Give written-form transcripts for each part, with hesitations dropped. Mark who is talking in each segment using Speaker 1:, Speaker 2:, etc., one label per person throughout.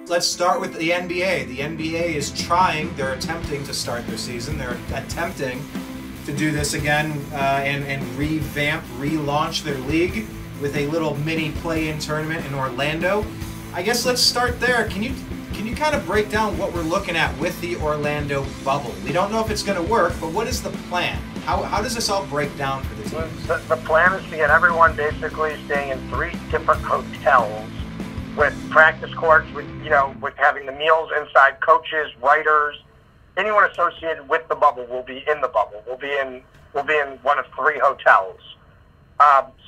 Speaker 1: let's start with the NBA. The NBA is trying, they're attempting to start their season. They're attempting to do this again and revamp, relaunch their league with a little mini play-in tournament in Orlando. I guess let's start there. Can you kind of break down what we're looking at with the Orlando bubble? We don't know if it's going to work, but what is the plan? How does this all break down for the teams?
Speaker 2: The plan is to get everyone basically staying in 3 different hotels with practice courts, with having the meals inside, coaches, writers, anyone associated with the bubble will be in the bubble. We'll be in one of 3 hotels.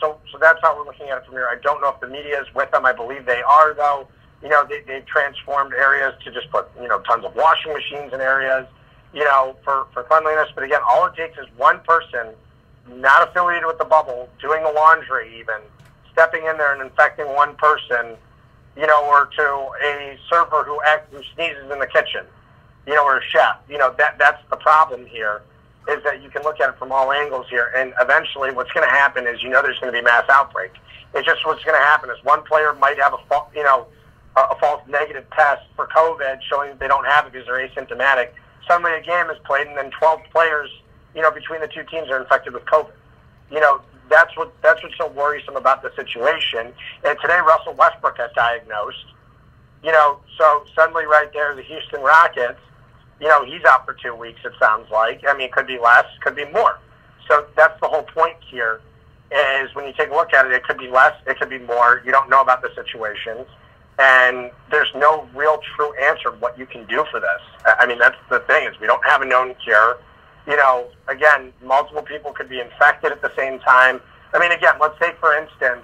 Speaker 2: So that's how we're looking at it from here. I don't know if the media is with them. I believe they are, though. They've transformed areas to just put, tons of washing machines in areas, for cleanliness. But again, all it takes is one person not affiliated with the bubble doing the laundry, even stepping in there and infecting one person, or to a server who sneezes in the kitchen, or a chef. That's the problem here, is that you can look at it from all angles here, and eventually what's going to happen is, there's going to be mass outbreak. It's just what's going to happen is one player might have a false negative test for COVID, showing that they don't have it because they're asymptomatic. Suddenly a game is played, and then 12 players, between the 2 teams are infected with COVID. That's what's so worrisome about the situation. And today Russell Westbrook got diagnosed. So suddenly right there, the Houston Rockets, he's out for 2 weeks, it sounds like. I mean, it could be less, could be more. So that's the whole point here, is when you take a look at it, it could be less, it could be more. You don't know about the situation. And there's no real true answer what you can do for this. I mean, that's the thing, is we don't have a known cure. Again, multiple people could be infected at the same time. I mean, again, let's take, for instance,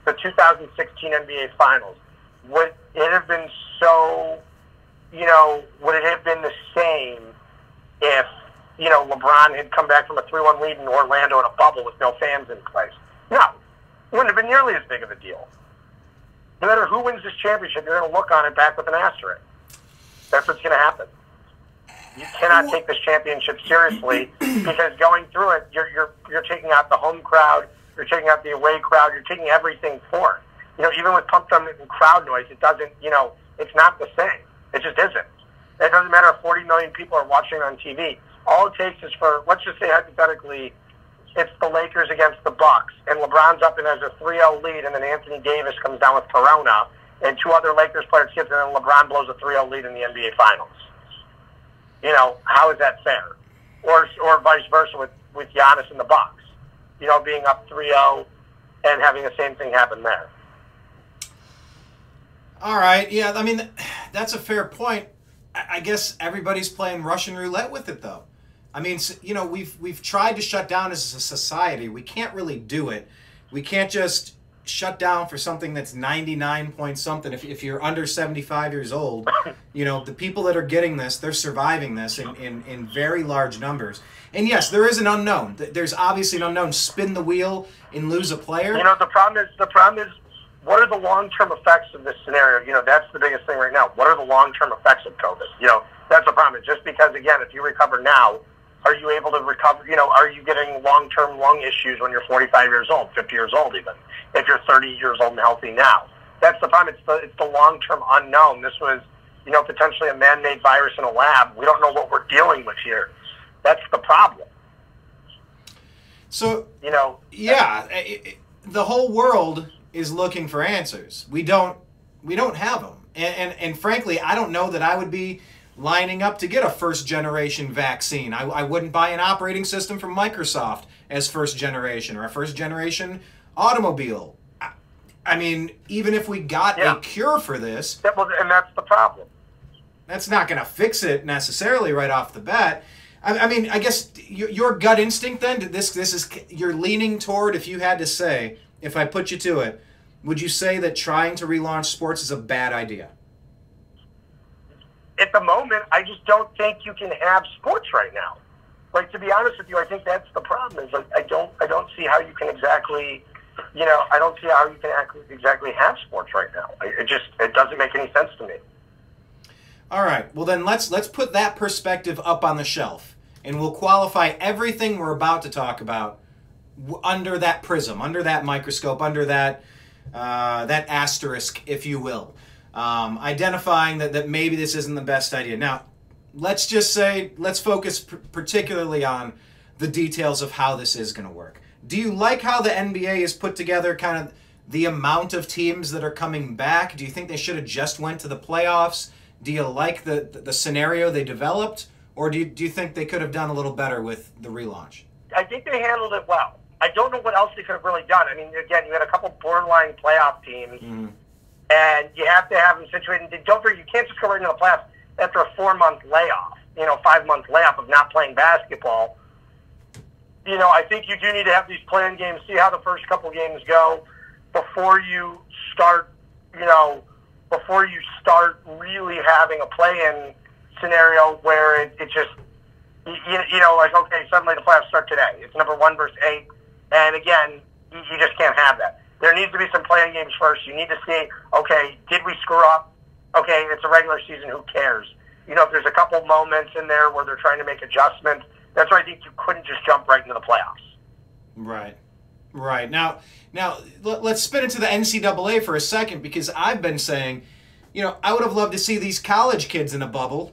Speaker 2: the 2016 NBA Finals. Would it have been would it have been the same if, LeBron had come back from a 3-1 lead in Orlando in a bubble with no fans in place? No. It wouldn't have been nearly as big of a deal. No matter who wins this championship, you're going to look on it back with an asterisk. That's what's going to happen. You cannot take this championship seriously, because going through it, you're taking out the home crowd, you're taking out the away crowd, you're taking everything for it. Even with pumped up and crowd noise, it doesn't, it's not the same. It just isn't. It doesn't matter if 40 million people are watching on TV. All it takes is for, let's just say hypothetically, it's the Lakers against the Bucks, and LeBron's up and has a 3-0 lead, and then Anthony Davis comes down with corona, and 2 other Lakers players get there, and then LeBron blows a 3-0 lead in the NBA Finals. How is that fair? Or vice versa with Giannis and the Bucks, being up 3-0 and having the same thing happen there.
Speaker 1: All right, yeah, I mean, that's a fair point. I guess everybody's playing Russian roulette with it, though. I mean, we've tried to shut down as a society. We can't really do it. We can't just shut down for something that's 99 point something. If you're under 75 years old, the people that are getting this, they're surviving this in very large numbers. And yes, there is an unknown. There's obviously an unknown. Spin the wheel and lose a player.
Speaker 2: The problem is, what are the long-term effects of this scenario? That's the biggest thing right now. What are the long-term effects of COVID? That's the problem. Just because, again, if you recover now, are you able to recover? Are you getting long-term lung issues when you're 45 years old, 50 years old even, if you're 30 years old and healthy now? That's the problem. It's the long-term unknown. This was, potentially a man-made virus in a lab. We don't know what we're dealing with here. That's the problem.
Speaker 1: So, yeah, the whole world is looking for answers. We don't have them. And frankly, I don't know that I would be lining up to get a first-generation vaccine. I wouldn't buy an operating system from Microsoft as first-generation, or a first-generation automobile. I mean, even if we got a cure for this...
Speaker 2: And that's the problem.
Speaker 1: That's not going to fix it necessarily right off the bat. I mean, I guess your gut instinct then, you're leaning toward, if you had to say, if I put you to it, would you say that trying to relaunch sports is a bad idea?
Speaker 2: At the moment, I just don't think you can have sports right now. Like, to be honest with you, I think that's the problem. Is like I don't see how you can exactly, I don't see how you can exactly have sports right now. It doesn't make any sense to me.
Speaker 1: All right. Well, then let's put that perspective up on the shelf, and we'll qualify everything we're about to talk about under that prism, under that microscope, under that that asterisk, if you will. identifying that maybe this isn't the best idea. Now, let's just say, let's focus particularly on the details of how this is going to work. Do you like how the NBA has put together kind of the amount of teams that are coming back? Do you think they should have just went to the playoffs? Do you like the scenario they developed? Or do you think they could have done a little better with the relaunch?
Speaker 2: I think they handled it well. I don't know what else they could have really done. I mean, again, you had a couple borderline playoff teams, and you have to have them situated. Don't forget, you can't just go right into the playoffs after a 4-month layoff, 5-month layoff of not playing basketball. I think you do need to have these play-in games, see how the first couple games go before you start, really having a play-in scenario where it just, like, okay, suddenly the playoffs start today. It's number 1 versus 8. And again, you just can't have that. There needs to be some play-in games first. You need to see, okay, did we screw up? Okay, it's a regular season. Who cares? If there's a couple moments in there where they're trying to make adjustments, that's why I think you couldn't just jump right into the playoffs.
Speaker 1: Right. Now, let's spin into the NCAA for a second, because I've been saying, I would have loved to see these college kids in a bubble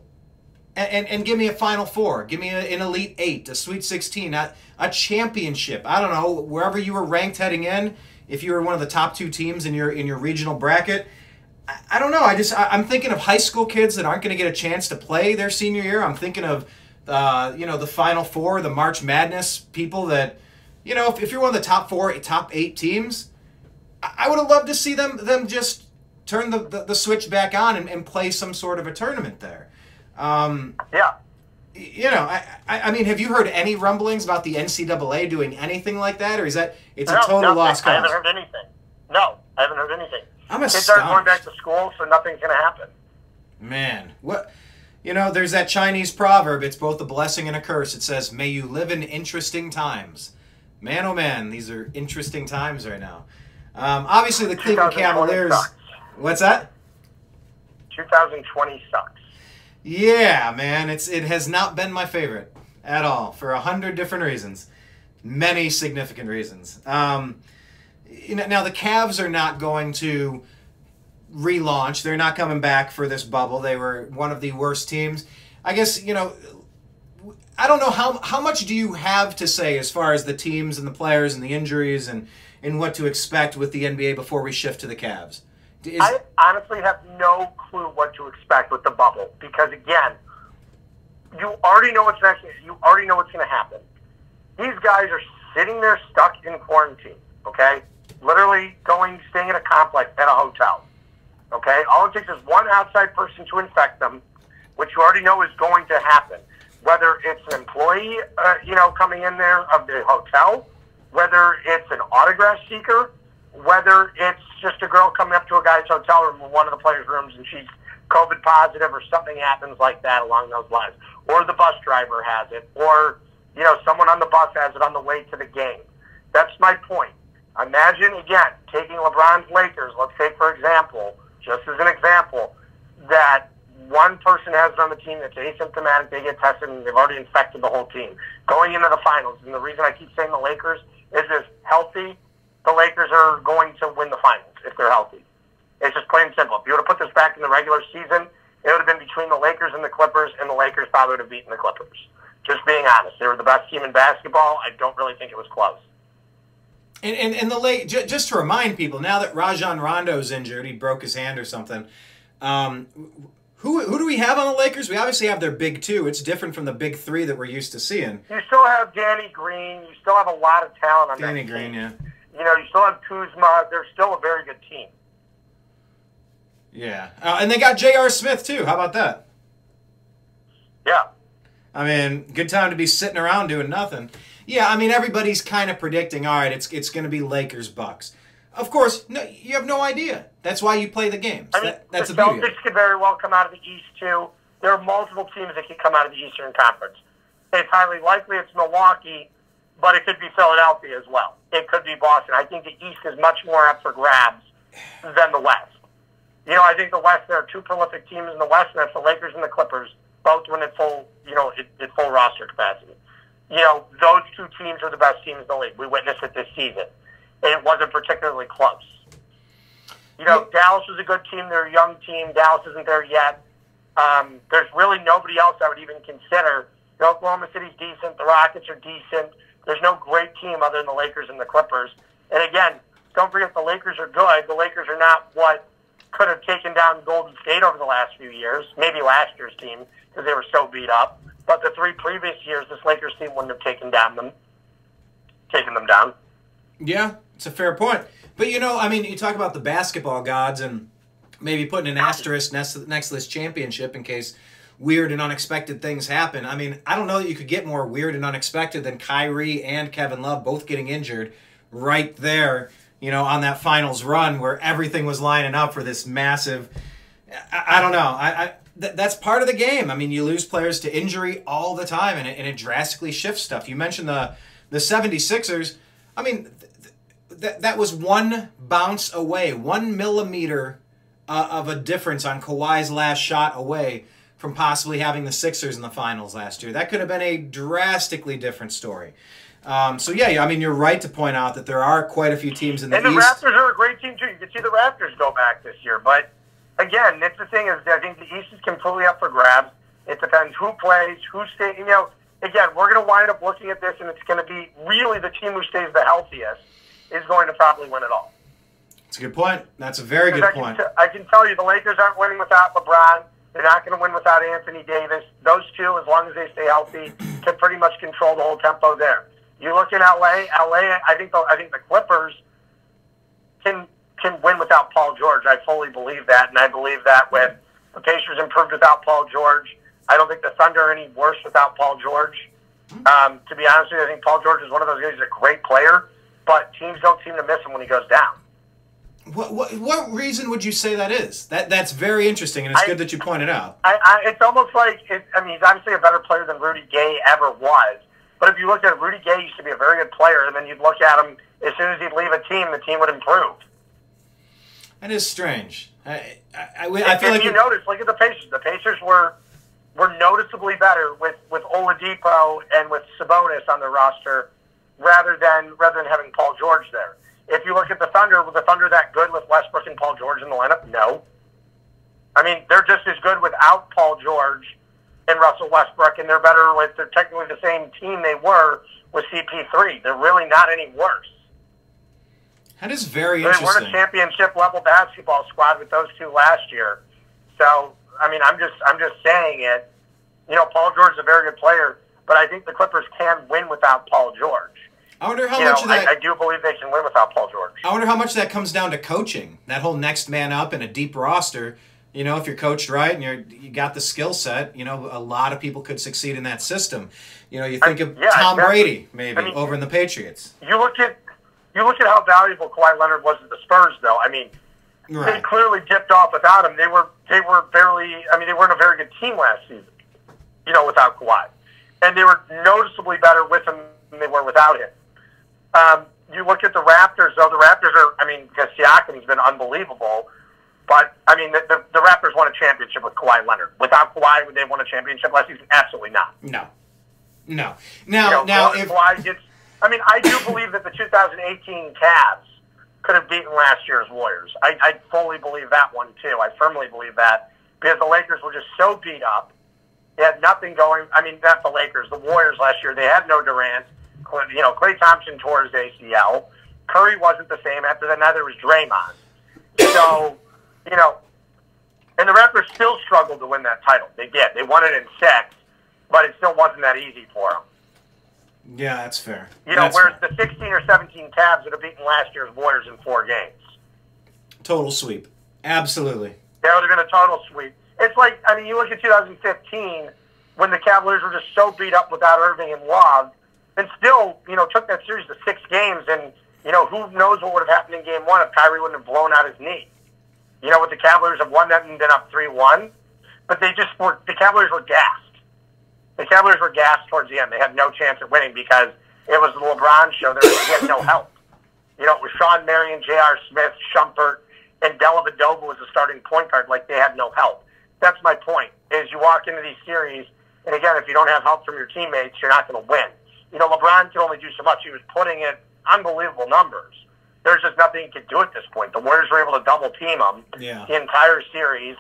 Speaker 1: and give me a Final Four, give me an Elite 8, a Sweet 16, a championship. I don't know, wherever you were ranked heading in, if you were one of the top 2 teams in your regional bracket. I don't know. I'm thinking of high school kids that aren't going to get a chance to play their senior year. I'm thinking of the Final Four, the March Madness people that, if you're one of the top 4, top 8 teams, I would have loved to see them just turn the switch back on and play some sort of a tournament there.
Speaker 2: Yeah.
Speaker 1: I mean, have you heard any rumblings about the NCAA doing anything like that, or it's a total lost cause?
Speaker 2: I haven't heard anything. No, I haven't heard anything.
Speaker 1: I'm
Speaker 2: Kids
Speaker 1: astonished.
Speaker 2: aren't going back to school, so nothing's going to happen.
Speaker 1: Man, what? There's that Chinese proverb. It's both a blessing and a curse. It says, "May you live in interesting times." Man, oh man, these are interesting times right now. Obviously, the Cleveland Cavaliers.
Speaker 2: Sucks.
Speaker 1: What's that?
Speaker 2: 2020 sucks.
Speaker 1: Yeah, man, it has not been my favorite at all for 100 different reasons, many significant reasons. Now the Cavs are not going to relaunch. They're not coming back for this bubble. They were one of the worst teams. I guess I don't know how much do you have to say as far as the teams and the players and the injuries and what to expect with the NBA before we shift to the Cavs.
Speaker 2: I honestly have no clue what to expect with the bubble because, again, you already know what's next. You already know what's going to happen. These guys are sitting there stuck in quarantine, okay? Literally staying at a complex at a hotel, okay? All it takes is one outside person to infect them, which you already know is going to happen. Whether it's an employee, coming in there of the hotel, whether it's an autograph seeker, whether it's just a girl coming up to a guy's hotel room in one of the players' rooms and she's COVID positive or something happens like that along those lines, or the bus driver has it, or, someone on the bus has it on the way to the game. That's my point. Imagine, again, taking LeBron's Lakers, let's say, for example, just as an example, that one person has it on the team that's asymptomatic, they get tested, and they've already infected the whole team. Going into the finals, and the reason I keep saying the Lakers is if healthy, the Lakers are going to win the finals if they're healthy. It's just plain and simple. If you would have put this back in the regular season, it would have been between the Lakers and the Clippers, and the Lakers probably would have beaten the Clippers. Just being honest. They were the best team in basketball. I don't really think it was close.
Speaker 1: And just to remind people, now that Rajon Rondo's injured, he broke his hand or something, who do we have on the Lakers? We obviously have their big two. It's different from the big three that we're used to seeing.
Speaker 2: You still have Danny Green. You still have a lot of talent on that team.
Speaker 1: Danny Green, yeah.
Speaker 2: You still have Kuzma. They're still a very good team.
Speaker 1: Yeah. And they got J.R. Smith, too. How about that?
Speaker 2: Yeah.
Speaker 1: I mean, good time to be sitting around doing nothing. Yeah, I mean, everybody's kind of predicting, all right, it's going to be Lakers-Bucks. Of course, no, you have no idea. That's why you play the games.
Speaker 2: I mean,
Speaker 1: that's
Speaker 2: the
Speaker 1: the beauty.
Speaker 2: Celtics could very well come out of the East, too. There are multiple teams that could come out of the Eastern Conference. It's highly likely it's Milwaukee, but it could be Philadelphia as well. It could be Boston. I think the East is much more up for grabs than the West. I think the West, there are two prolific teams in the West, and that's the Lakers and the Clippers, both when at full, at full roster capacity. Those two teams are the best teams in the league. We witnessed it this season, and it wasn't particularly close. You know, Dallas is a good team. They're a young team. Dallas isn't there yet. There's really nobody else I would even consider. The Oklahoma City's decent. The Rockets are decent. There's no great team other than the Lakers and the Clippers. And again, don't forget the Lakers are good. The Lakers are not what could have taken down Golden State over the last few years. Maybe last year's team because they were so beat up. But the 3 previous years, this Lakers team wouldn't have taken them down.
Speaker 1: Yeah, it's a fair point. But, you know, I mean, you talk about the basketball gods and maybe putting an asterisk next to this championship in case weird and unexpected things happen. I mean, I don't know that you could get more weird and unexpected than Kyrie and Kevin Love both getting injured right there, you know, on that finals run where everything was lining up for this massive, I don't know. That's part of the game. I mean, you lose players to injury all the time, and it drastically shifts stuff. You mentioned the 76ers. I mean, that was one bounce away, 1 millimeter of a difference on Kawhi's last shot away from possibly having the Sixers in the finals last year. That could have been a drastically different story. So, yeah, I mean, you're right to point out that there are quite a few teams in the East.
Speaker 2: And the Raptors are a great team, too. You can see the Raptors go back this year. But, again, that's the thing is I think the East is completely up for grabs. It depends who plays, who stays. You know, again, we're going to wind up looking at this, and it's going to be really the team who stays the healthiest is going to probably win it all.
Speaker 1: That's a good point. That's a very good point.
Speaker 2: I can tell you the Lakers aren't winning without LeBron. They're not going to win without Anthony Davis. Those two, as long as they stay healthy, can pretty much control the whole tempo there. You look in LA, I think the Clippers can win without Paul George. I fully believe that, and I believe that with the Pacers improved without Paul George. I don't think the Thunder are any worse without Paul George. To be honest with you, I think Paul George is one of those guys who's a great player, but teams don't seem to miss him when he goes down.
Speaker 1: What reason would you say that is? That's very interesting, and it's good that you pointed out.
Speaker 2: It's almost like, he's obviously a better player than Rudy Gay ever was. But if you look at it, Rudy Gay used to be a very good player, and then you'd look at him, as soon as he'd leave a team, the team would improve.
Speaker 1: That is strange. I feel
Speaker 2: like you notice, look at the Pacers. The Pacers were noticeably better with Oladipo and with Sabonis on their roster rather than having Paul George there. If you look at the Thunder, was the Thunder that good with Westbrook and Paul George in the lineup? No. I mean, they're just as good without Paul George and Russell Westbrook, and they're technically the same team they were with CP3. They're really not any worse.
Speaker 1: That is very interesting.
Speaker 2: They were a championship-level basketball squad with those two last year. So, I mean, I'm just saying it. You know, Paul George is a very good player, but I think the Clippers can win without Paul George.
Speaker 1: I wonder how much of that...
Speaker 2: I do believe they can win without Paul George.
Speaker 1: I wonder how much that comes down to coaching. That whole next man up and a deep roster. You know, if you're coached right and you got the skill set, you know, a lot of people could succeed in that system. You know, you think of Tom Brady, maybe, over in the Patriots.
Speaker 2: You look at how valuable Kawhi Leonard was at the Spurs, though. I mean, They clearly dipped off without him. They were barely... I mean, they weren't a very good team last season, you know, without Kawhi. And they were noticeably better with him than they were without him. You look at the Raptors, though. The Raptors are, I mean, because Siakam's been unbelievable. But, I mean, the Raptors won a championship with Kawhi Leonard. Without Kawhi, would they won a championship last season? Absolutely not.
Speaker 1: No. Now,
Speaker 2: if Kawhi gets... I mean, I do believe that the 2018 Cavs could have beaten last year's Warriors. I fully believe that one, too. I firmly believe that. Because the Lakers were just so beat up. They had nothing going. I mean, not the Lakers. The Warriors last year, they had no Durant. You know, Klay Thompson tore his ACL. Curry wasn't the same. After that, neither was Draymond. So, you know, and the Raptors still struggled to win that title. They did. They won it in 6, but it still wasn't that easy for them.
Speaker 1: Yeah, that's fair.
Speaker 2: You know, whereas the 16 or 17 Cavs would have beaten last year's Warriors in 4 games.
Speaker 1: Total sweep. Absolutely.
Speaker 2: That would have been a total sweep. It's like, I mean, you look at 2015 when the Cavaliers were just so beat up without Irving and Love, and still, you know, took that series to 6 games, and, you know, who knows what would have happened in Game 1 if Kyrie wouldn't have blown out his knee. You know, with the Cavaliers have won that and been up 3-1, but the Cavaliers were gassed. The Cavaliers were gassed towards the end. They had no chance at winning because it was the LeBron show. They had no help. You know, it was Sean Marion, J.R. Smith, Shumpert, and Dellavedova was the starting point guard. Like, they had no help. That's my point, is you walk into these series, and again, if you don't have help from your teammates, you're not going to win. You know, LeBron could only do so much. He was putting in unbelievable numbers. there's just nothing he could do at this point. The Warriors were able to double team him the entire series,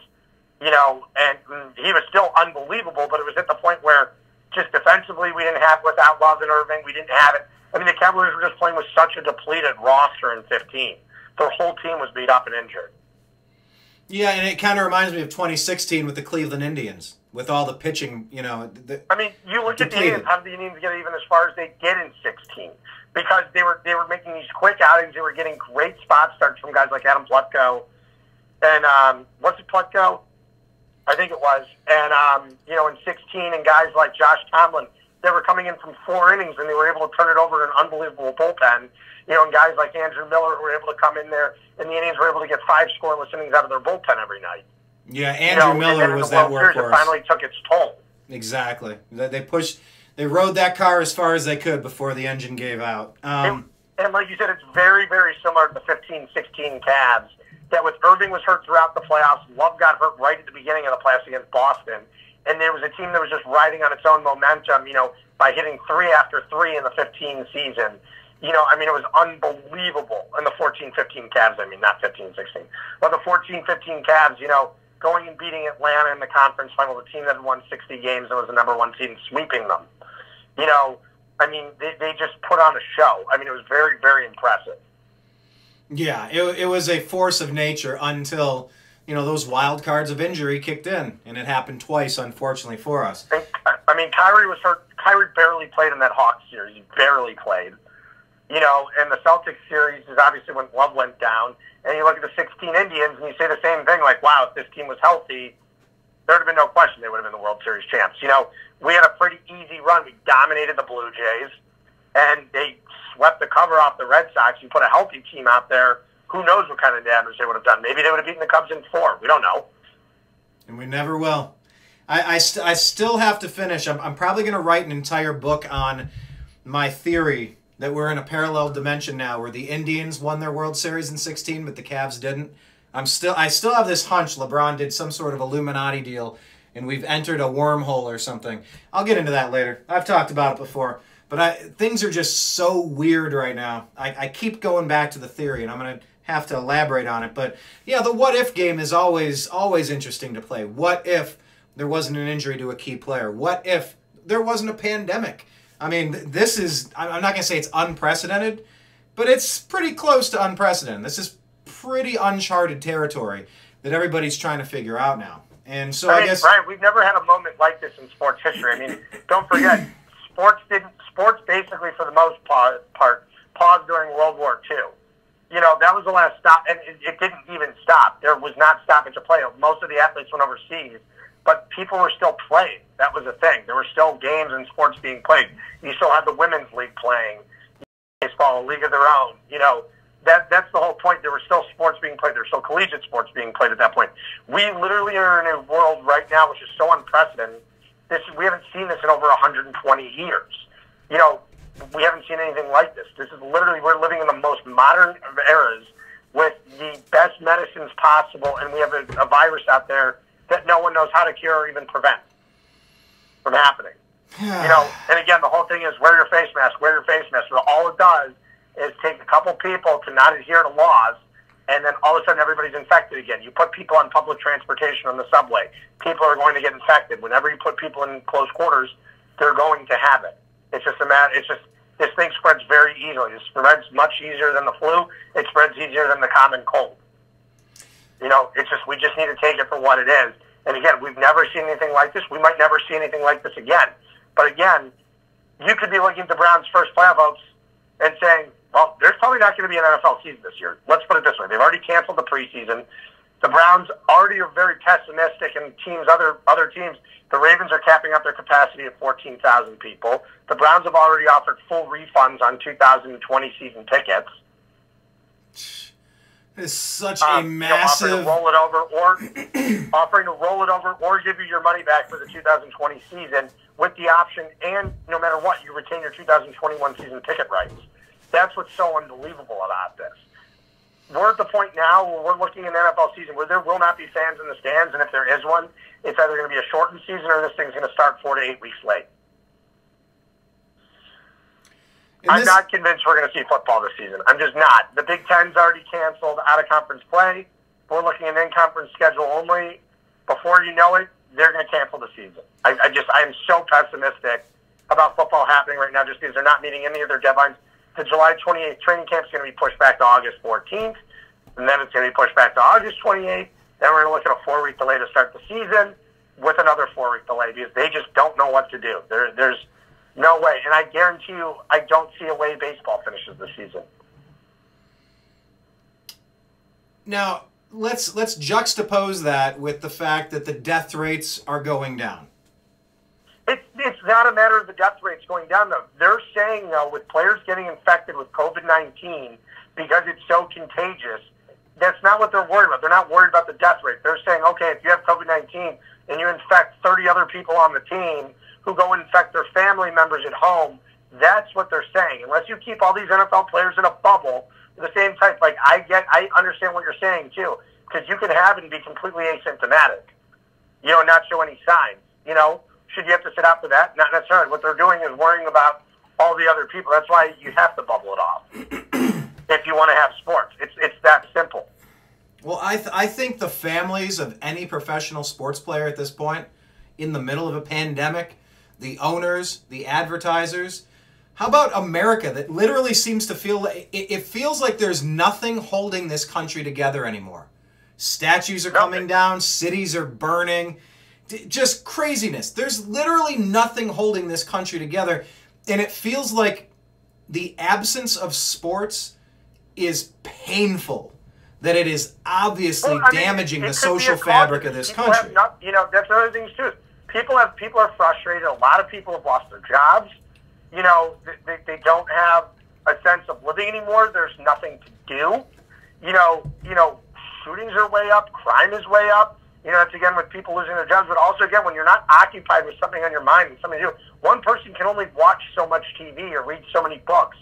Speaker 2: you know, and he was still unbelievable, but it was at the point where just defensively we didn't have, without Love and Irving, we didn't have it. I mean, the Cavaliers were just playing with such a depleted roster in 15. Their whole team was beat up and injured.
Speaker 1: Yeah, and it kind of reminds me of 2016 with the Cleveland Indians, with all the pitching, you know.
Speaker 2: I mean, you look at the Indians, how did the Indians get even as far as they did in 16? Because they were making these quick outings. They were getting great spot starts from guys like Adam Plutko. And, what's it, Plutko? I think it was. And, you know, in 16, and guys like Josh Tomlin, they were coming in from 4 innings, and they were able to turn it over to an unbelievable bullpen. You know, and guys like Andrew Miller who were able to come in there, and the Indians were able to get 5 scoreless innings out of their bullpen every night.
Speaker 1: Yeah, Andrew Miller was that workhorse.
Speaker 2: It finally took its toll.
Speaker 1: Exactly. They rode that car as far as they could before the engine gave out.
Speaker 2: And like you said, it's very, very similar to the 15-16 Cavs, that with Irving was hurt throughout the playoffs, Love got hurt right at the beginning of the playoffs against Boston, and there was a team that was just riding on its own momentum, you know, by hitting 3 after 3 in the 15 season. You know, I mean, it was unbelievable in the 14-15 Cavs. I mean, not 15-16. But the 14-15 Cavs, you know, going and beating Atlanta in the conference final, the team that had won 60 games and was the number 1 seed, and sweeping them. You know, I mean, they just put on a show. I mean, it was very, very impressive. Yeah,
Speaker 1: it was a force of nature until, you know, those wild cards of injury kicked in, and it happened twice, unfortunately, for us.
Speaker 2: And, I mean, Kyrie was hurt. Kyrie barely played in that Hawks series. He barely played. You know, and the Celtics series is obviously when Love went down, and you look at the 16 Indians, and you say the same thing, like, wow, if this team was healthy, there would have been no question they would have been the World Series champs. You know, we had a pretty easy run. We dominated the Blue Jays, and they swept the cover off the Red Sox. You put a healthy team out there, who knows what kind of damage they would have done. Maybe they would have beaten the Cubs in 4. We don't know.
Speaker 1: And we never will. I still have to finish. I'm probably going to write an entire book on my theory that we're in a parallel dimension now where the Indians won their World Series in 16, but the Cavs didn't. I still have this hunch LeBron did some sort of Illuminati deal, and we've entered a wormhole or something. I'll get into that later. I've talked about it before. But things are just so weird right now. I keep going back to the theory, and I'm going to have to elaborate on it. But, yeah, the what-if game is always interesting to play. What if there wasn't an injury to a key player? What if there wasn't a pandemic? I mean, this is, I'm not going to say it's unprecedented, but it's pretty close to unprecedented. This is pretty uncharted territory that everybody's trying to figure out now. And so I guess...
Speaker 2: Brian, we've never had a moment like this in sports history. I mean, don't forget, sports basically, for the most part, paused during World War II. You know, that was the last stop, and it didn't even stop. There was not stoppage of play. Most of the athletes went overseas, but people were still playing. That was the thing. There were still games and sports being played. You still had the Women's League playing, baseball, a league of their own. You know, that's the whole point. There were still sports being played. There were still collegiate sports being played at that point. We literally are in a world right now which is so unprecedented. We haven't seen this in over 120 years. You know, we haven't seen anything like this. This is literally, we're living in the most modern of eras with the best medicines possible, and we have a virus out there that no one knows how to cure or even prevent from happening. You know, and again, the whole thing is wear your face mask, wear your face mask. So all it does is take a couple people to not adhere to laws, and then all of a sudden everybody's infected again. You put people on public transportation on the subway, people are going to get infected. Whenever you put people in close quarters, they're going to have it. It's just a matter, this thing spreads very easily. It spreads much easier than the flu. It spreads easier than the common cold. You know, we just need to take it for what it is. And again, we've never seen anything like this. We might never see anything like this again. But again, you could be looking at the Browns' first playoff hopes and saying, well, there's probably not going to be an NFL season this year. Let's put it this way. They've already canceled the preseason. The Browns already are very pessimistic, and other teams, the Ravens are capping out their capacity at 14,000 people. The Browns have already offered full refunds on 2020 season tickets.
Speaker 1: It's such a massive...
Speaker 2: offering to roll it over or give you your money back for the 2020 season with the option, and no matter what, you retain your 2021 season ticket rights. That's what's so unbelievable about this. We're at the point now where we're looking at an NFL season where there will not be fans in the stands, and if there is one, it's either going to be a shortened season or this thing's going to start 4 to 8 weeks late. I'm not convinced we're going to see football this season. I'm just not. The Big Ten's already canceled out-of-conference play. We're looking at in-conference schedule only. Before you know it, they're going to cancel the season. I am so pessimistic about football happening right now just because they're not meeting any of their deadlines. The July 28th training camp is going to be pushed back to August 14th, and then it's going to be pushed back to August 28th. Then we're going to look at a 4-week delay to start the season with another 4-week delay because they just don't know what to do. There's no way. And I guarantee you, I don't see a way baseball finishes this season.
Speaker 1: Now, let's juxtapose that with the fact that the death rates are going down.
Speaker 2: It's not a matter of the death rates going down, though. They're saying, though, with players getting infected with COVID-19 because it's so contagious, that's not what they're worried about. They're not worried about the death rate. They're saying, okay, if you have COVID-19 and you infect 30 other people on the team who go and infect their family members at home, that's what they're saying. Unless you keep all these NFL players in a bubble, the same type, like I understand what you're saying, too, because you can have and be completely asymptomatic, not show any signs, Should you have to sit out for that? Not necessarily. What they're doing is worrying about all the other people. That's why you have to bubble it off if you want to have sports. It's that simple.
Speaker 1: Well, I think the families of any professional sports player at this point, in the middle of a pandemic, the owners, the advertisers, how about America that literally seems to feel, it feels like there's nothing holding this country together anymore. Statues are coming down, cities are burning. Just craziness. There's literally nothing holding this country together. And it feels like the absence of sports is painful. That it is obviously damaging the social fabric of this country.
Speaker 2: That's other things too. People are frustrated. A lot of people have lost their jobs. They don't have a sense of living anymore. There's nothing to do. Shootings are way up. Crime is way up. It's again with people losing their jobs, but also again when you're not occupied with something on your mind and something to do. One person can only watch so much TV or read so many books,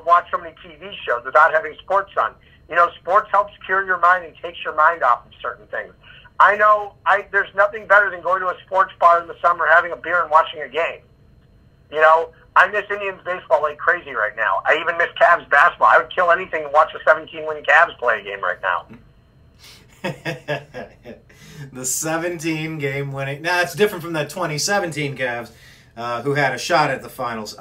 Speaker 2: watch so many TV shows without having sports on. Sports helps cure your mind and takes your mind off of certain things. I know there's nothing better than going to a sports bar in the summer, having a beer and watching a game. I miss Indians baseball like crazy right now. I even miss Cavs basketball. I would kill anything to watch the 17-win Cavs play a game right now.
Speaker 1: The 17-game winning. Now, it's different from the 2017 Cavs, who had a shot at the finals.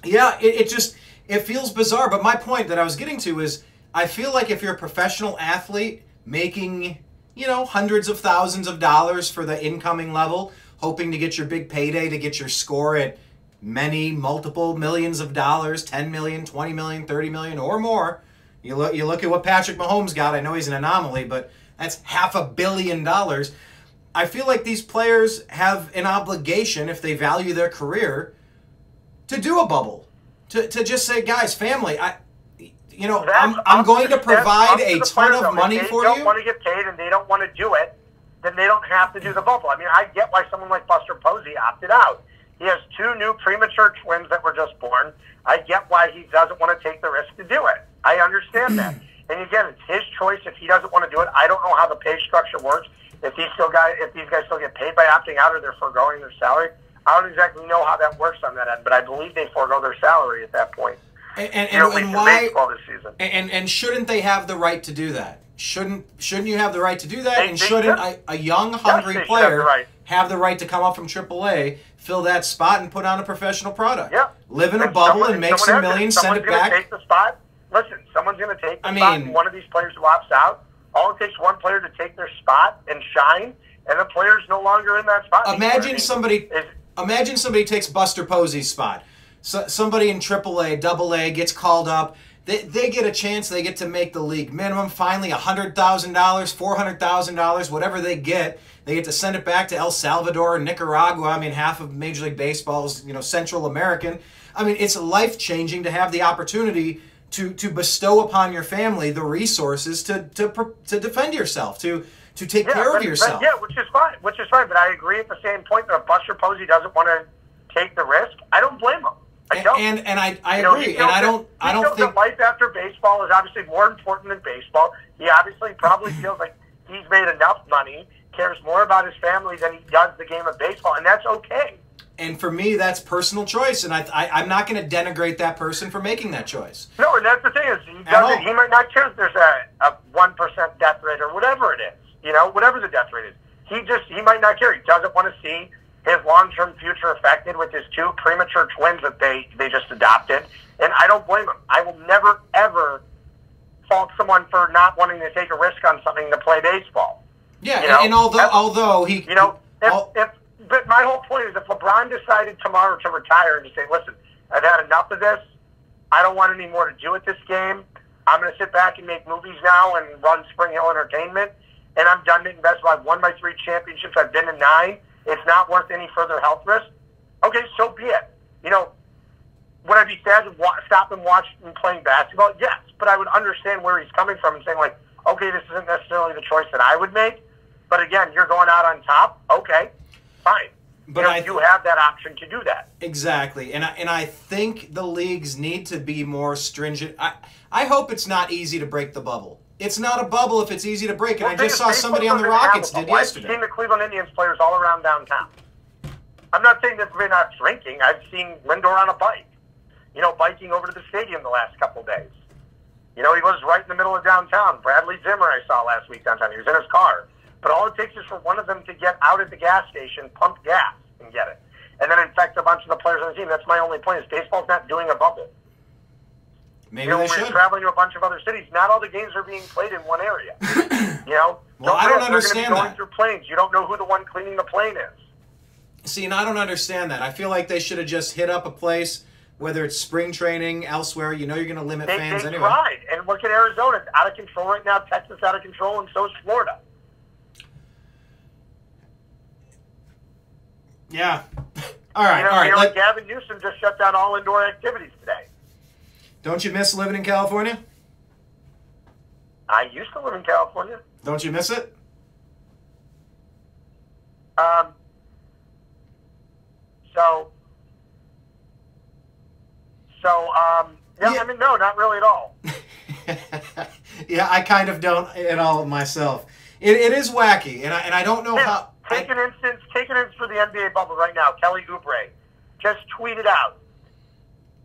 Speaker 1: It feels bizarre. But my point that I was getting to is, I feel like if you're a professional athlete making, hundreds of thousands of dollars for the incoming level, hoping to get your big payday to get your score at multiple millions of dollars, 10 million, 20 million, 30 million, or more. You look at what Patrick Mahomes got. I know he's an anomaly, but that's $500 million. I feel like these players have an obligation, if they value their career, to do a bubble. To just say, guys, family, I'm going to provide a ton of money for you.
Speaker 2: If they don't want to get paid and they don't want to do it, then they don't have to do the bubble. I mean, I get why someone like Buster Posey opted out. He has 2 new premature twins that were just born. I get why he doesn't want to take the risk to do it. I understand that. And again, it's his choice if he doesn't want to do it. I don't know how the pay structure works. If these guys still get paid by opting out or they're foregoing their salary, I don't exactly know how that works on that end. But I believe they forego their salary at that point.
Speaker 1: And why?
Speaker 2: Baseball this season.
Speaker 1: And shouldn't they have the right to do that? Shouldn't you have the right to do that? Shouldn't a young, hungry player have the right to come up from AAA, fill that spot, and put on a professional product?
Speaker 2: Yeah.
Speaker 1: Live in a bubble and make some millions, send it back.
Speaker 2: Someone's going to take the spot. Listen, someone's going to take the spot, and one of these players who opts out. All it takes one player to take their spot and shine, and the player's no longer in that spot.
Speaker 1: Imagine somebody takes Buster Posey's spot. So, somebody in AAA, AA gets called up. They get a chance. They get to make the league minimum. Finally, $100,000, $400,000, whatever they get to send it back to El Salvador and Nicaragua. I mean, half of Major League Baseball is, Central American. I mean, it's life-changing to have the opportunity to bestow upon your family the resources to defend yourself, to take care of yourself.
Speaker 2: Which is fine. But I agree at the same point that if Buster Posey doesn't want to take the risk, I don't blame him. I don't.
Speaker 1: And I agree. And I don't think
Speaker 2: that life after baseball is obviously more important than baseball. He obviously probably feels like he's made enough money, cares more about his family than he does the game of baseball, and that's okay.
Speaker 1: And for me, that's personal choice, and I'm not going to denigrate that person for making that choice.
Speaker 2: No, and that's the thing is, he might not care if there's a 1% death rate or whatever it is. You know, whatever the death rate is. He might not care. He doesn't want to see his long-term future affected with his 2 premature twins that they just adopted. And I don't blame him. I will never, ever fault someone for not wanting to take a risk on something to play baseball.
Speaker 1: Yeah,
Speaker 2: you know?
Speaker 1: and although he...
Speaker 2: You know, but my whole point is if LeBron decided tomorrow to retire and to say, listen, I've had enough of this. I don't want any more to do with this game. I'm going to sit back and make movies now and run Spring Hill Entertainment. And I'm done making basketball. I've won my 3 championships. I've been to 9. It's not worth any further health risk. Okay, so be it. You know, would I be sad to stop and watch him playing basketball? Yes, but I would understand where he's coming from and saying, like, okay, this isn't necessarily the choice that I would make. But again, you're going out on top. Okay, fine. But you have that option to do that.
Speaker 1: Exactly, and I think the leagues need to be more stringent. I hope it's not easy to break the bubble. It's not a bubble if it's easy to break. And I just saw somebody on the Rockets did yesterday.
Speaker 2: I've seen the Cleveland Indians players all around downtown. I'm not saying that they're not drinking. I've seen Lindor on a bike, you know, biking over to the stadium the last couple of days. You know, he was right in the middle of downtown. Bradley Zimmer I saw last week downtown. He was in his car. But all it takes is for one of them to get out at the gas station, pump gas, and get it. And then infect a bunch of the players on the team. That's my only point is baseball's not doing a bubble.
Speaker 1: Maybe
Speaker 2: you know,
Speaker 1: they
Speaker 2: when
Speaker 1: should.
Speaker 2: you're traveling to a bunch of other cities, not all the games are being played in one area. You know?
Speaker 1: Well, I don't understand
Speaker 2: going through planes. You don't know who the one cleaning the plane is.
Speaker 1: See, and I don't understand that. I feel like they should have just hit up a place, whether it's spring training, elsewhere. You know you're going to limit fans anyway.
Speaker 2: They tried. And look at Arizona. It's out of control right now. Texas out of control, and so is Florida.
Speaker 1: Yeah. All right.
Speaker 2: You know, Gavin Newsom just shut down all indoor activities today.
Speaker 1: Don't you miss living in California?
Speaker 2: I used to live in California.
Speaker 1: Don't you miss it?
Speaker 2: Yeah, I mean, no, not really at all.
Speaker 1: Yeah, I kind of don't at all myself. It is wacky, and I don't know how.
Speaker 2: Take an instance for the NBA bubble right now. Kelly Oubre just tweeted out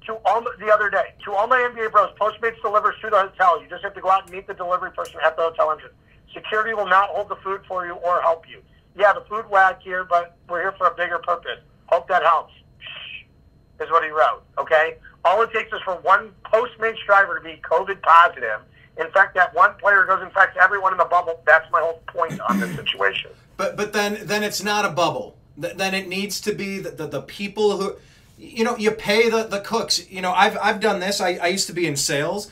Speaker 2: the other day to all my NBA bros, Postmates delivers to the hotel. You just have to go out and meet the delivery person at the hotel entrance. Security will not hold the food for you or help you. Yeah, the food whack here, but we're here for a bigger purpose. Hope that helps. Is what he wrote. Okay. All it takes is for one Postmates driver to be COVID positive. In fact, that one player does infect everyone in the bubble. That's my whole point on this situation.
Speaker 1: But then it's not a bubble. Then it needs to be the people who, you know, you pay the cooks. You know, I've done this. I used to be in sales.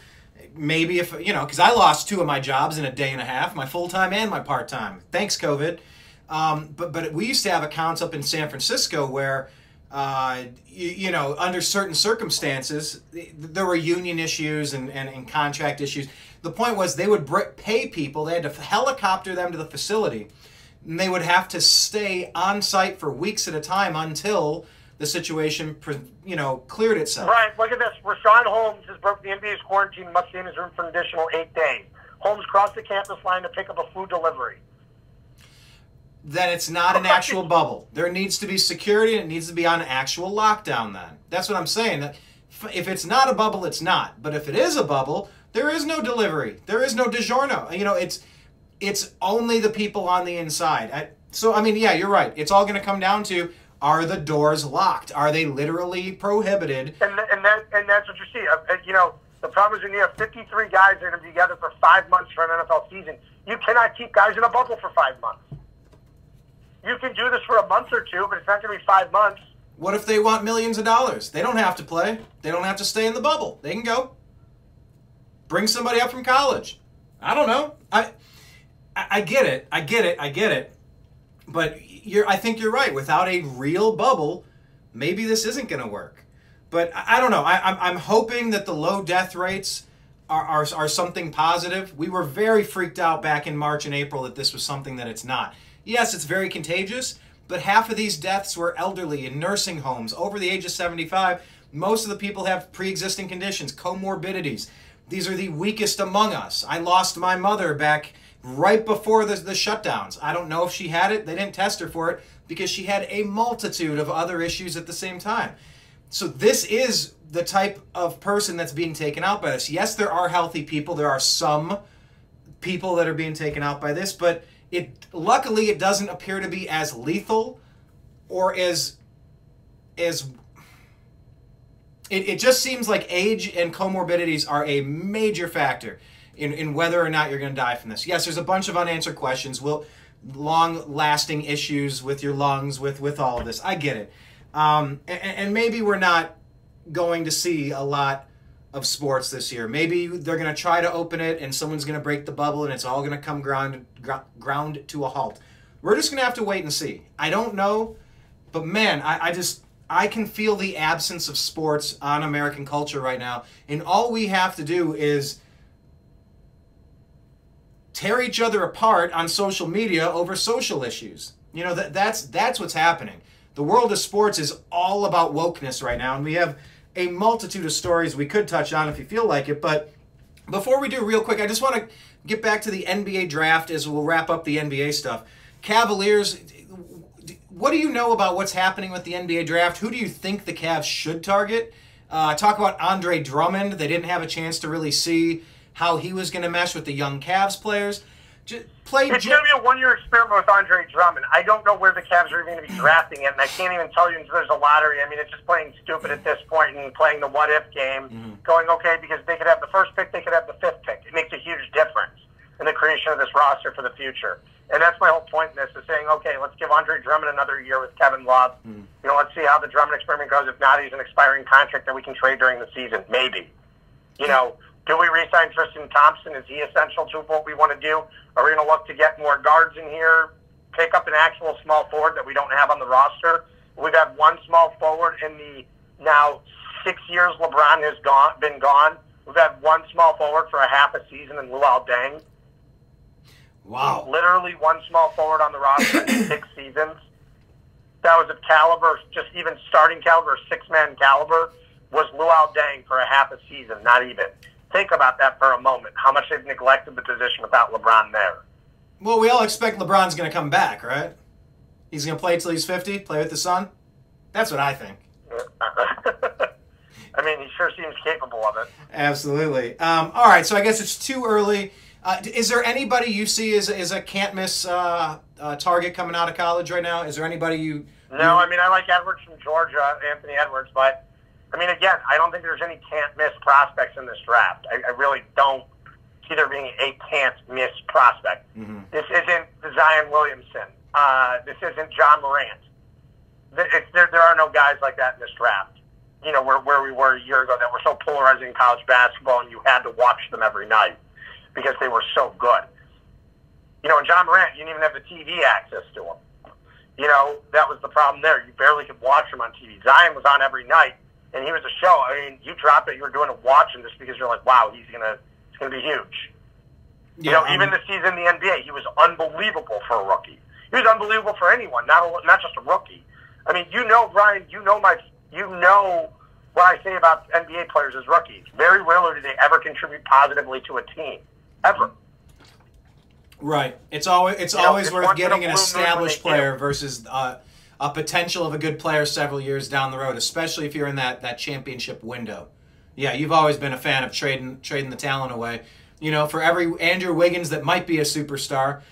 Speaker 1: Maybe if, you know, because I lost 2 of my jobs in a day and a half, my full-time and my part-time. Thanks, COVID. But we used to have accounts up in San Francisco where, you know, under certain circumstances, there were union issues and contract issues. The point was they would pay people. They had to helicopter them to the facility. And they would have to stay on site for weeks at a time until the situation, you know, cleared itself.
Speaker 2: Right. Look at this. Rashawn Holmes has broken the NBA's quarantine and must stay in his room for an additional 8 days. Holmes crossed the campus line to pick up a food delivery.
Speaker 1: Then it's not an actual bubble. There needs to be security, and it needs to be on an actual lockdown then. That's what I'm saying. If it's not a bubble, it's not. But if it is a bubble, there is no delivery. There is no DiGiorno. You know, it's only the people on the inside. So, I mean, yeah, you're right. It's all going to come down to, are the doors locked? Are they literally prohibited?
Speaker 2: And that's what you see. You know, the problem is when you have 53 guys that are going to be together for 5 months for an NFL season, you cannot keep guys in a bubble for 5 months. You can do this for a month or 2, but it's not going to be 5 months.
Speaker 1: What if they want millions of dollars? They don't have to play. They don't have to stay in the bubble. They can go. Bring somebody up from college. I don't know. I get it. I get it. But I think you're right. Without a real bubble, maybe this isn't going to work. But I don't know. I'm hoping that the low death rates are something positive. We were very freaked out back in March and April that this was something that it's not. Yes, it's very contagious, but half of these deaths were elderly in nursing homes, over the age of 75. Most of the people have pre-existing conditions, comorbidities. These are the weakest among us. I lost my mother back right before the shutdowns. I don't know if she had it. They didn't test her for it because she had a multitude of other issues at the same time. So this is the type of person that's being taken out by this. Yes, there are healthy people. There are some people that are being taken out by this, but luckily it doesn't appear to be as lethal or as it just seems like age and comorbidities are a major factor in whether or not you're going to die from this. Yes, there's a bunch of unanswered questions, long-lasting issues with your lungs, with all of this. I get it. And maybe we're not going to see a lot of sports this year. Maybe they're going to try to open it and someone's going to break the bubble and it's all going to come ground to a halt. We're just going to have to wait and see. I don't know, but man, I can feel the absence of sports on American culture right now. And all we have to do is tear each other apart on social media over social issues. You know, that's what's happening. The world of sports is all about wokeness right now, and we have a multitude of stories we could touch on if you feel like it. But before we do, real quick, I just want to get back to the NBA draft as we'll wrap up the NBA stuff. Cavaliers, what do you know about what's happening with the NBA draft? Who do you think the Cavs should target? Talk about Andre Drummond. They didn't have a chance to really see how he was going to mesh with the young Cavs players.
Speaker 2: It's going to be a one-year experiment with Andre Drummond. I don't know where the Cavs are going to be drafting it, and I can't even tell you until there's a lottery. I mean, it's just playing stupid at this point and playing the what-if game, going, okay, because they could have the first pick, they could have the fifth pick. It makes a huge difference in the creation of this roster for the future. And that's my whole point in this, is saying, okay, let's give Andre Drummond another year with Kevin Love. You know, let's see how the Drummond experiment goes. If not, he's an expiring contract that we can trade during the season. Maybe. You know, do we re-sign Tristan Thompson? Is he essential to what we want to do? Are we going to look to get more guards in here, pick up an actual small forward that we don't have on the roster? We've had one small forward in the now 6 years LeBron has been gone. We've had one small forward for a half a season in Luol Deng.
Speaker 1: Wow.
Speaker 2: Literally one small forward on the roster in 6 seasons. That was a caliber, just even starting caliber, six-man caliber, was Luol Deng for a half a season, not even. Think about that for a moment, how much they've neglected the position without LeBron there.
Speaker 1: Well, we all expect LeBron's going to come back, right? He's going to play till he's 50, play with the Sun? That's what I think.
Speaker 2: I mean, he sure seems capable of it.
Speaker 1: Absolutely. All right, so I guess it's too early. Is there anybody you see as a can't-miss target coming out of college right now? Is there anybody you...
Speaker 2: No, I mean, I like Edwards from Georgia, Anthony Edwards, but... I mean, again, I don't think there's any can't-miss prospects in this draft. I really don't see there being a can't-miss prospect. This isn't Zion Williamson. This isn't John Morant. There are no guys like that in this draft. You know, where we were a year ago that were so polarizing in college basketball, and you had to watch them every night because they were so good. You know, and John Morant, you didn't even have the TV access to him. You know, that was the problem there. You barely could watch him on TV. Zion was on every night. And he was a show. I mean, you dropped it. You were doing a watch him just because you're like, wow, it's gonna be huge. Yeah, you know, even this season in the NBA, he was unbelievable for a rookie. He was unbelievable for anyone, not just a rookie. I mean, you know, Brian, you know what I say about NBA players as rookies. Very rarely do they ever contribute positively to a team, ever.
Speaker 1: Right. It's always worth getting an established player versus a potential of a good player several years down the road, especially if you're in that championship window. Yeah, you've always been a fan of trading the talent away. You know, for every Andrew Wiggins that might be a superstar,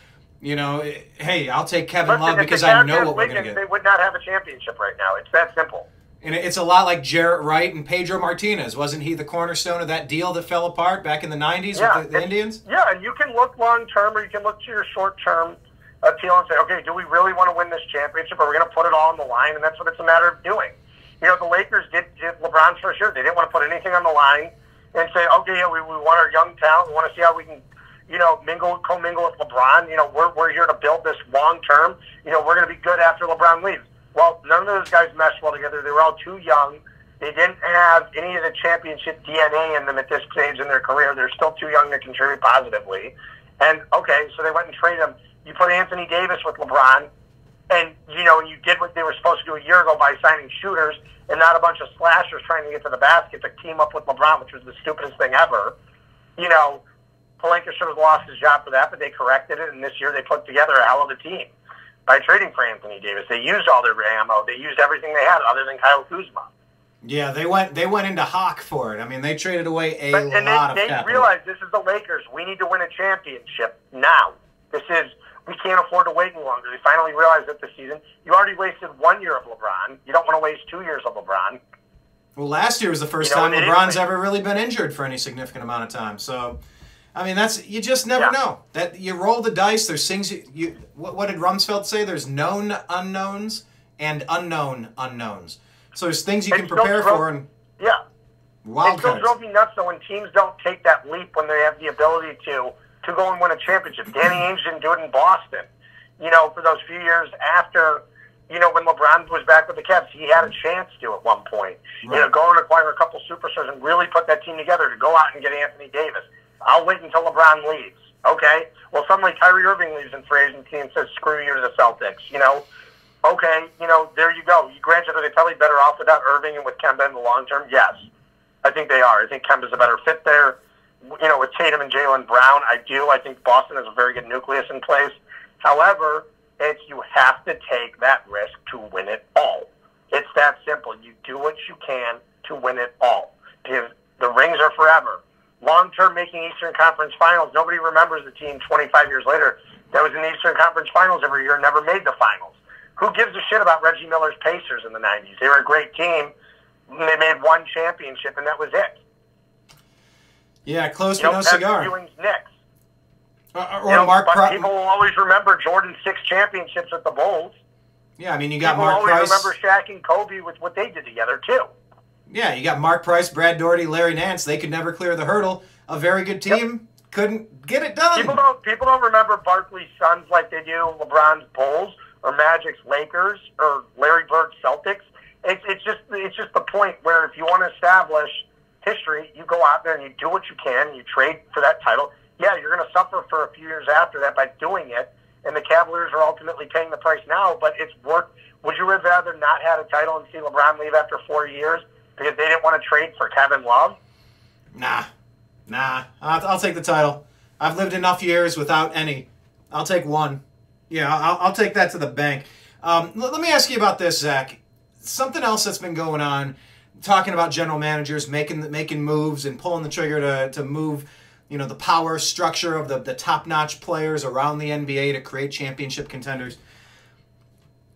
Speaker 1: you know, hey, I'll take Kevin Love because I know what we're going to get.
Speaker 2: They would not have a championship right now. It's that simple.
Speaker 1: And it's a lot like Jarrett Wright and Pedro Martinez. Wasn't he the cornerstone of that deal that fell apart back in the 90s with the Indians? Yeah,
Speaker 2: and you can look long-term or you can look to your short-term appeal and say, okay, do we really want to win this championship? Or are we going to put it all on the line? And that's what it's a matter of doing. You know, the Lakers did LeBron's first year. They didn't want to put anything on the line and say, okay, yeah, we want our young talent. We want to see how we can, you know, commingle with LeBron. You know, we're here to build this long-term. You know, we're going to be good after LeBron leaves. Well, none of those guys meshed well together. They were all too young. They didn't have any of the championship DNA in them at this stage in their career. They're still too young to contribute positively. And, okay, so they went and traded him. You put Anthony Davis with LeBron, and, you know, you did what they were supposed to do a year ago by signing shooters and not a bunch of slashers trying to get to the basket to team up with LeBron, which was the stupidest thing ever. You know, Pelinka should have lost his job for that, but they corrected it, and this year they put together a hell of a team by trading for Anthony Davis. They used all their ammo. They used everything they had other than Kyle Kuzma.
Speaker 1: Yeah, they went into Hawk for it. I mean, they traded away a lot of capital.
Speaker 2: They realized this is the Lakers. We need to win a championship now. We can't afford to wait any longer. They finally realized that this season, you already wasted 1 year of LeBron. You don't want to waste 2 years of LeBron.
Speaker 1: Well, last year was the first time LeBron's ever really been injured for any significant amount of time. So, I mean, you just never know. That you roll the dice. There's things what did Rumsfeld say? There's known unknowns and unknown unknowns. So there's things you can prepare for and wild
Speaker 2: It still
Speaker 1: cards.
Speaker 2: drove me nuts though when teams don't take that leap when they have the ability to go and win a championship. Danny Ainge didn't do it in Boston. For those few years after, when LeBron was back with the Cavs, he had a chance to at one point.
Speaker 1: Right.
Speaker 2: Go and acquire a couple superstars and really put that team together to go out and get Anthony Davis. I'll wait until LeBron leaves. Okay? Well, suddenly Kyrie Irving leaves in free agency and says, screw you to the Celtics. Okay, there you go. Granted, are they probably better off without Irving and with Kemba in the long term? Yes. I think they are. I think Kemba's a better fit there. With Tatum and Jaylen Brown, I do. I think Boston has a very good nucleus in place. However, you have to take that risk to win it all. It's that simple. You do what you can to win it all. Because the rings are forever. Long-term making Eastern Conference Finals, nobody remembers the team 25 years later that was in the Eastern Conference Finals every year and never made the finals. Who gives a shit about Reggie Miller's Pacers in the 90s? They were a great team. They made one championship, and that was it.
Speaker 1: Yeah, close to no cigar.
Speaker 2: Ewing's Knicks.
Speaker 1: Mark
Speaker 2: Price. People will always remember Jordan's 6 championships with the Bulls.
Speaker 1: Yeah, I mean, you got
Speaker 2: people
Speaker 1: Mark Price.
Speaker 2: People always remember Shaq and Kobe with what they did together, too.
Speaker 1: Yeah, you got Mark Price, Brad Daugherty, Larry Nance. They could never clear the hurdle. A very good team couldn't get it done.
Speaker 2: People don't remember Barkley's Suns like they do LeBron's Bulls or Magic's Lakers or Larry Bird's Celtics. It's just the point where if you want to establish history, you go out there and you do what you can, you trade for that title. Yeah, you're going to suffer for a few years after that by doing it, and the Cavaliers are ultimately paying the price now, but it's worth. Would you rather not have a title and see LeBron leave after 4 years because they didn't want to trade for Kevin Love?
Speaker 1: Nah. I'll take the title. I've lived enough years without any. I'll take one. Yeah, I'll take that to the bank. Let me ask you about this, Zach. Something else that's been going on, talking about general managers making moves and pulling the trigger to move, the power structure of the top-notch players around the NBA to create championship contenders.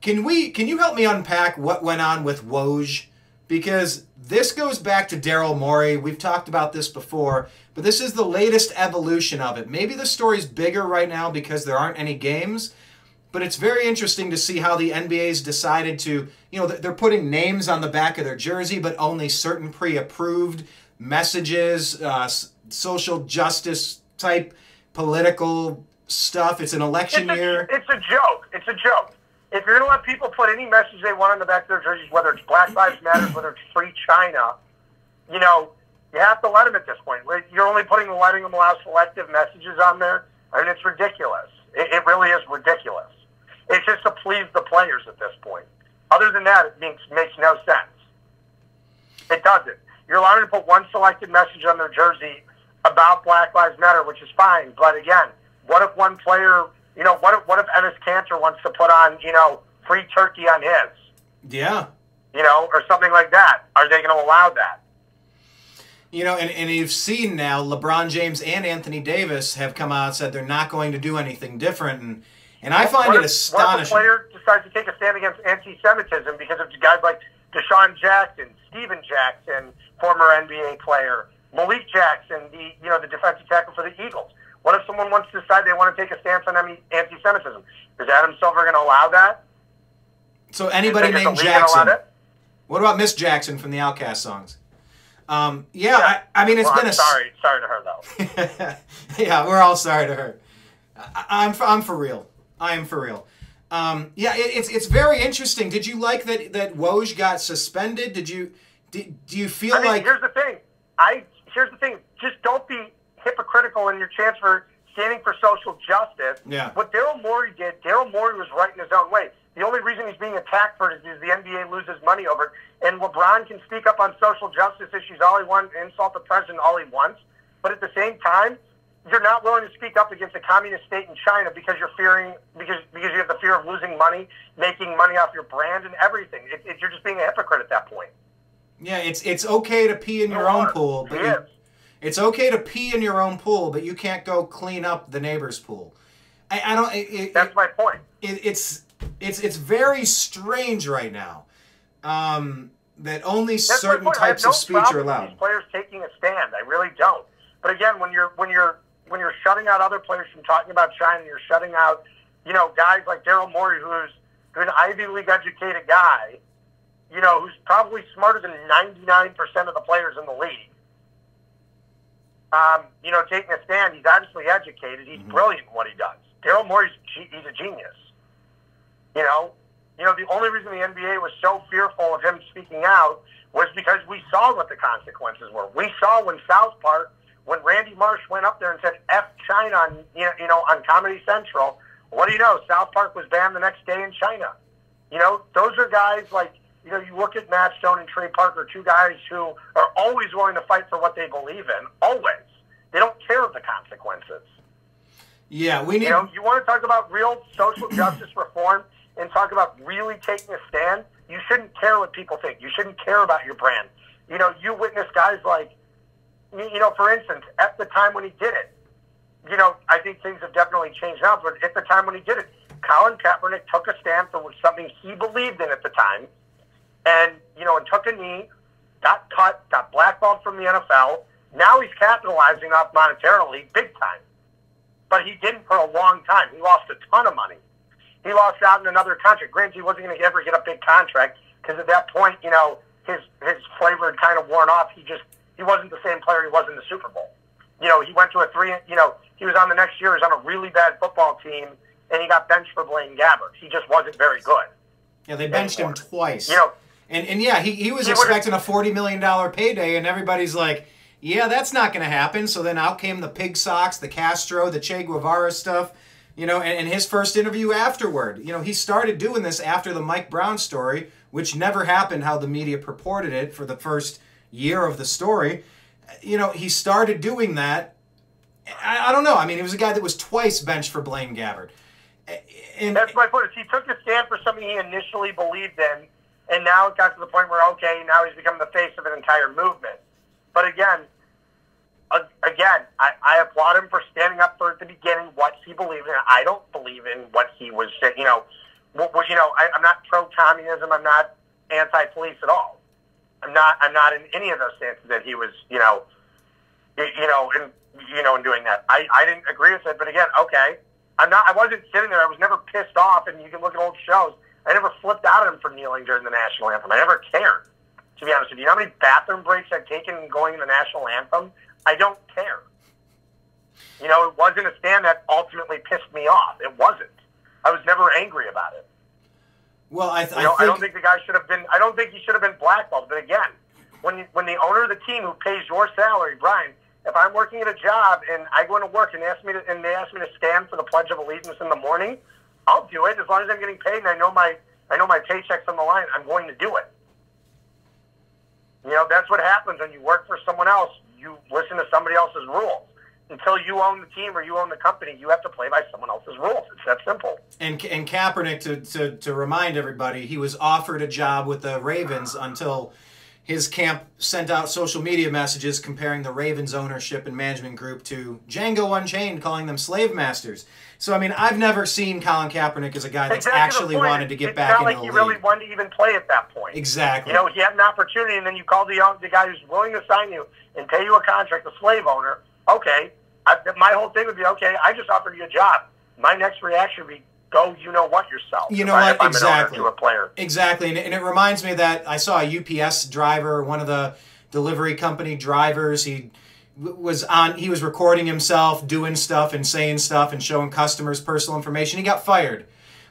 Speaker 1: Can you help me unpack what went on with Woj? Because this goes back to Daryl Morey. We've talked about this before, but this is the latest evolution of it. Maybe the story's bigger right now because there aren't any games, but it's very interesting to see how the NBA's decided to, they're putting names on the back of their jersey, but only certain pre-approved messages, social justice type political stuff. It's an election year.
Speaker 2: It's a joke. It's a joke. If you're going to let people put any message they want on the back of their jerseys, whether it's Black Lives Matter, whether it's Free China, you have to let them at this point. You're only letting them allow selective messages on there. I mean, it's ridiculous. It really is ridiculous. It's just to please the players at this point. Other than that, it makes no sense. It doesn't. You're allowed to put one selected message on their jersey about Black Lives Matter, which is fine. But again, what if one player, what if Enes Kanter wants to put on, free turkey on his?
Speaker 1: Yeah.
Speaker 2: Or something like that. Are they going to allow that?
Speaker 1: And you've seen now LeBron James and Anthony Davis have come out and said they're not going to do anything different. And I find it astonishing.
Speaker 2: What if a player decides to take a stand against anti-Semitism because of guys like Deshaun Jackson, Steven Jackson, former NBA player, Malik Jackson, the defensive tackle for the Eagles? What if someone wants to decide they want to take a stance on anti-Semitism? Is Adam Silver going to allow that?
Speaker 1: So anybody named Jackson. What about Miss Jackson from the Outkast songs? I mean, it's been
Speaker 2: sorry to her though.
Speaker 1: Yeah, we're all sorry to her. I'm for real. I am for real. It's very interesting. Did you like that Woj got suspended? Do you feel like?
Speaker 2: Here's the thing. Just don't be hypocritical in your chance for standing for social justice.
Speaker 1: Yeah.
Speaker 2: What Daryl Morey did, Daryl Morey was right in his own way. The only reason he's being attacked for it is the NBA loses money over it. And LeBron can speak up on social justice issues all he wants, insult the president all he wants. But at the same time, you're not willing to speak up against a communist state in China because you're fearing because you have the fear of losing money, making money off your brand and everything. You're just being a hypocrite at that point.
Speaker 1: Yeah, it's okay to pee in your own pool, but it's okay to pee in your own pool, but you can't go clean up the neighbor's pool. I don't.
Speaker 2: That's my point.
Speaker 1: It's very strange right now that only certain types of speech are allowed.
Speaker 2: These players taking a stand, I really don't. But again, when you're shutting out other players from talking about China, you're shutting out, guys like Daryl Morey, who's an Ivy League educated guy, who's probably smarter than 99% of the players in the league. Taking a stand, he's obviously educated. He's brilliant in what he does. Daryl Morey's he's a genius. The only reason the NBA was so fearful of him speaking out was because we saw what the consequences were. We saw when Randy Marsh went up there and said "F China" on Comedy Central. What do you know? South Park was banned the next day in China. Those are guys like, you look at Matt Stone and Trey Parker, two guys who are always willing to fight for what they believe in. Always. They don't care of the consequences.
Speaker 1: Yeah, we need...
Speaker 2: you want to talk about real social justice reform and talk about really taking a stand, you shouldn't care what people think. You shouldn't care about your brand. You witness guys like, for instance, at the time when he did it, I think things have definitely changed now, but at the time when he did it, Colin Kaepernick took a stand for something he believed in at the time, and took a knee, got cut, got blackballed from the NFL. Now he's capitalizing off monetarily big time. But he didn't for a long time. He lost a ton of money. He lost out in another contract. Granted, he wasn't going to ever get a big contract because at that point, his flavor had kind of worn off. He wasn't the same player he was in the Super Bowl. He went to he was on the next year, he was on a really bad football team, and he got benched for Blaine Gabbert. He just wasn't very good.
Speaker 1: Yeah, they benched him twice. And yeah, he was expecting a $40 million payday, and everybody's like, yeah, that's not going to happen. So then out came the pig socks, the Castro, the Che Guevara stuff, and his first interview afterward. He started doing this after the Mike Brown story, which never happened how the media purported it for the first year of the story. He started doing that. I don't know. I mean, he was a guy that was twice benched for Blaine Gabbert. And
Speaker 2: that's my point. He took a stand for something he initially believed in, and now it got to the point where, okay, now he's become the face of an entire movement. But again, I applaud him for standing up for at the beginning what he believed in. I don't believe in what he was saying. I'm not pro-communism. I'm not anti-police at all. I'm not in any of those stances that he was, in doing that. I didn't agree with it, but again, okay. I wasn't sitting there. I was never pissed off, and you can look at old shows. I never flipped out at him for kneeling during the national anthem. I never cared, to be honest with you. You know how many bathroom breaks I've taken going in the national anthem? I don't care. It wasn't a stand that ultimately pissed me off. It wasn't. I was never angry about it.
Speaker 1: Well, I
Speaker 2: don't think the guy should have been. I don't think he should have been blackballed. But again, when the owner of the team who pays your salary, Brian, if I'm working at a job and I go into work and they ask me to stand for the Pledge of Allegiance in the morning, I'll do it as long as I'm getting paid and I know my paycheck's on the line. I'm going to do it. That's what happens when you work for someone else. You listen to somebody else's rules. Until you own the team or you own the company, you have to play by someone else's rules. It's that simple.
Speaker 1: And Kaepernick, to remind everybody, he was offered a job with the Ravens until his camp sent out social media messages comparing the Ravens ownership and management group to Django Unchained, calling them slave masters. So, I mean, I've never seen Colin Kaepernick as a guy that's actually wanted to get back into the league.
Speaker 2: It's not like he really wanted to even play at that point.
Speaker 1: Exactly.
Speaker 2: He had an opportunity, and then you call the guy who's willing to sign you and pay you a contract, the slave owner. Okay, my whole thing would be, okay, I just offered you a job. My next reaction would be, go, yourself.
Speaker 1: What? Exactly.
Speaker 2: To a player.
Speaker 1: Exactly, and it reminds me that I saw a UPS driver, one of the delivery company drivers. He was recording himself doing stuff and saying stuff and showing customers personal information. He got fired.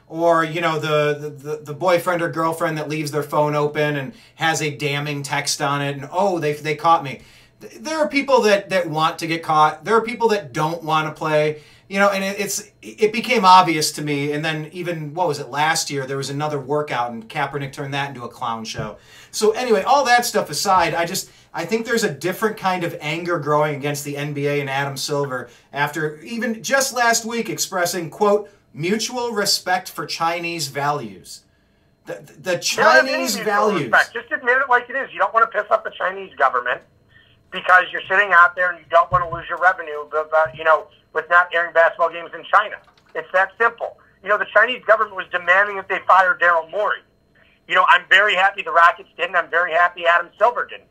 Speaker 1: Or the boyfriend or girlfriend that leaves their phone open and has a damning text on it, and they caught me. there are people that want to get caught. There are people that don't want to play. You know, and it became obvious to me. And then even, what was it, last year, there was another workout and Kaepernick turned that into a clown show. So anyway, all that stuff aside, I think there's a different kind of anger growing against the NBA and Adam Silver after even just last week expressing, quote, mutual respect for Chinese values. The Chinese values.
Speaker 2: Respect. Just admit it like it is. You don't want to piss off the Chinese government because you're sitting out there and you don't want to lose your revenue, with not airing basketball games in China. It's that simple. You know, the Chinese government was demanding that they fire Daryl Morey. You know, I'm very happy the Rockets didn't. I'm very happy Adam Silver didn't.